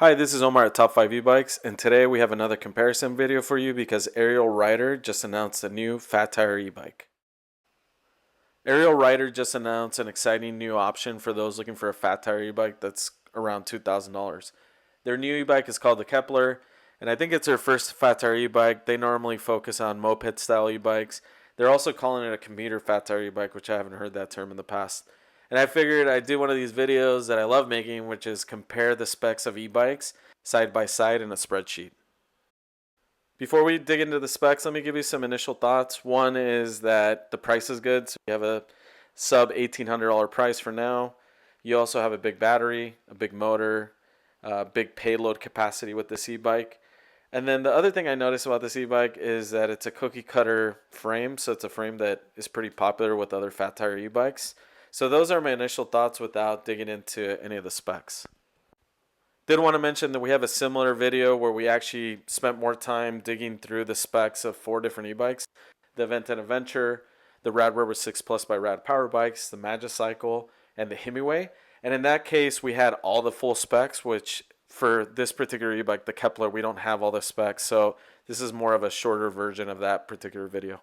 Hi, this is Omar at Top 5 E-Bikes, and today we have another comparison video for you because Ariel Rider just announced a new fat tire e-bike. Ariel Rider just announced an exciting new option for those looking for a fat tire e-bike that's around $2,000. Their new e-bike is called the Kepler, and I think it's their first fat tire e-bike. They normally focus on moped style e-bikes. They're also calling it a commuter fat tire e-bike, which I haven't heard that term in the past. And I figured I'd do one of these videos that I love making, which is compare the specs of e-bikes side by side in a spreadsheet. Before we dig into the specs, let me give you some initial thoughts. One is that the price is good. So you have a sub $1,800 price for now. You also have a big battery, a big motor, big payload capacity with this e-bike. And then the other thing I noticed about this e-bike is that it's a cookie cutter frame. So it's a frame that is pretty popular with other fat tire e-bikes. So those are my initial thoughts without digging into any of the specs. Did want to mention that we have a similar video where we actually spent more time digging through the specs of 4 different e-bikes. The Aventon Aventure, the RadRover 6 Plus by Rad Power Bikes, the Magicycle, and the Himiway. And in that case, we had all the full specs, which for this particular e-bike, the Kepler, we don't have all the specs. So this is more of a shorter version of that particular video.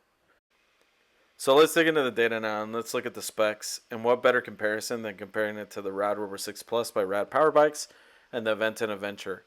So let's dig into the data now and let's look at the specs. And what better comparison than comparing it to the RadRover 6 Plus by Rad Power Bikes and the Aventon Aventure.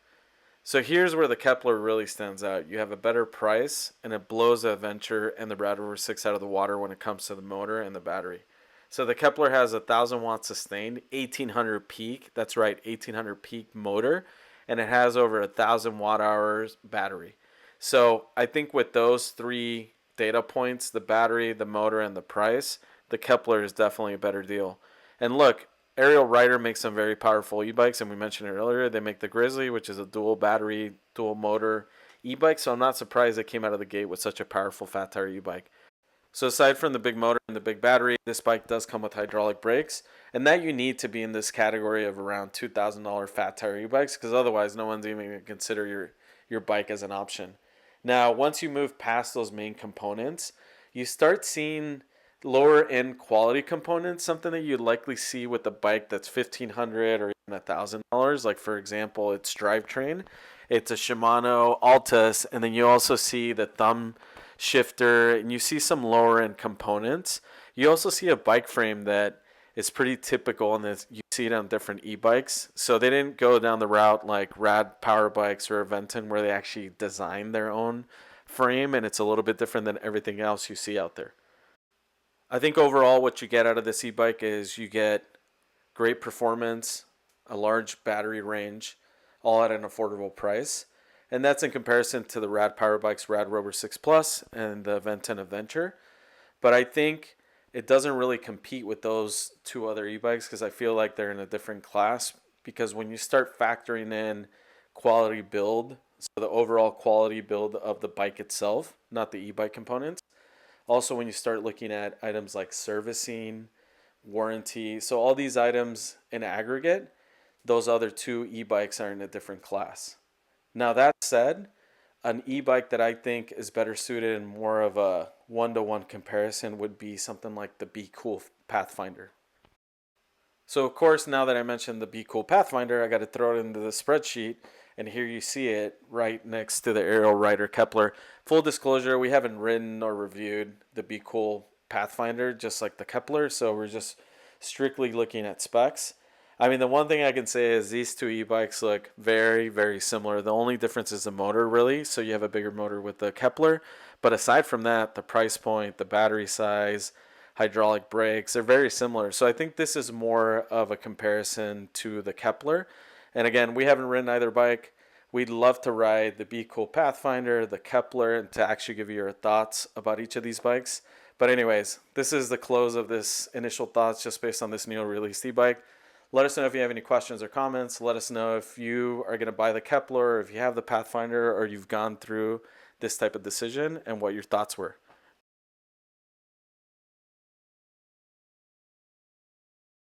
So here's where the Kepler really stands out. You have a better price and it blows the Aventure and the RadRover 6 out of the water when it comes to the motor and the battery. So the Kepler has 1,000 watts sustained, 1,800 peak, that's right, 1,800 peak motor, and it has over 1,000 watt hours battery. So I think with those 3 data points, the battery, the motor, and the price, the Kepler is definitely a better deal. And look, Ariel Rider makes some very powerful e-bikes, and we mentioned it earlier. They make the Grizzly, which is a dual battery, dual motor e-bike, so I'm not surprised they came out of the gate with such a powerful fat tire e-bike. So aside from the big motor and the big battery, this bike does come with hydraulic brakes, and that you need to be in this category of around $2,000 fat tire e-bikes, because otherwise no one's even going to consider your bike as an option. Now, once you move past those main components, you start seeing lower end quality components, something that you'd likely see with a bike that's $1,500 or even $1,000. Like for example, its drivetrain. It's a Shimano Altus, and then you also see the thumb shifter, and you see some lower end components. You also see a bike frame that is pretty typical, and you see it on different e-bikes. So they didn't go down the route like Rad Power Bikes or Aventon where they actually design their own frame, and it's a little bit different than everything else you see out there. I think overall what you get out of this e-bike is you get great performance, a large battery range, all at an affordable price. And that's in comparison to the Rad Power Bikes RadRover 6 Plus and the Aventon Aventure. But I think it doesn't really compete with those 2 other e-bikes because I feel like they're in a different class. Because when you start factoring in quality build, so the overall quality build of the bike itself, not the e-bike components, also, when you start looking at items like servicing, warranty, so all these items in aggregate, those other 2 e-bikes are in a different class. Now that said, an e-bike that I think is better suited and more of a one-to-one comparison would be something like the Be Cool Pathfinder. So of course, now that I mentioned the Be Cool Pathfinder, I got to throw it into the spreadsheet. And here you see it right next to the Ariel Rider Kepler. Full disclosure, we haven't ridden or reviewed the Be Cool Pathfinder, just like the Kepler. So we're just strictly looking at specs. I mean, the one thing I can say is these 2 e-bikes look very, very similar. The only difference is the motor, really. So you have a bigger motor with the Kepler. But aside from that, the price point, the battery size, hydraulic brakes, they're very similar. So I think this is more of a comparison to the Kepler. And again, we haven't ridden either bike. We'd love to ride the Be Cool Pathfinder, the Kepler, and to actually give you your thoughts about each of these bikes. But anyways, this is the close of this initial thoughts just based on this new released e-bike. Let us know if you have any questions or comments. Let us know if you are going to buy the Kepler, or if you have the Pathfinder, or you've gone through this type of decision and what your thoughts were.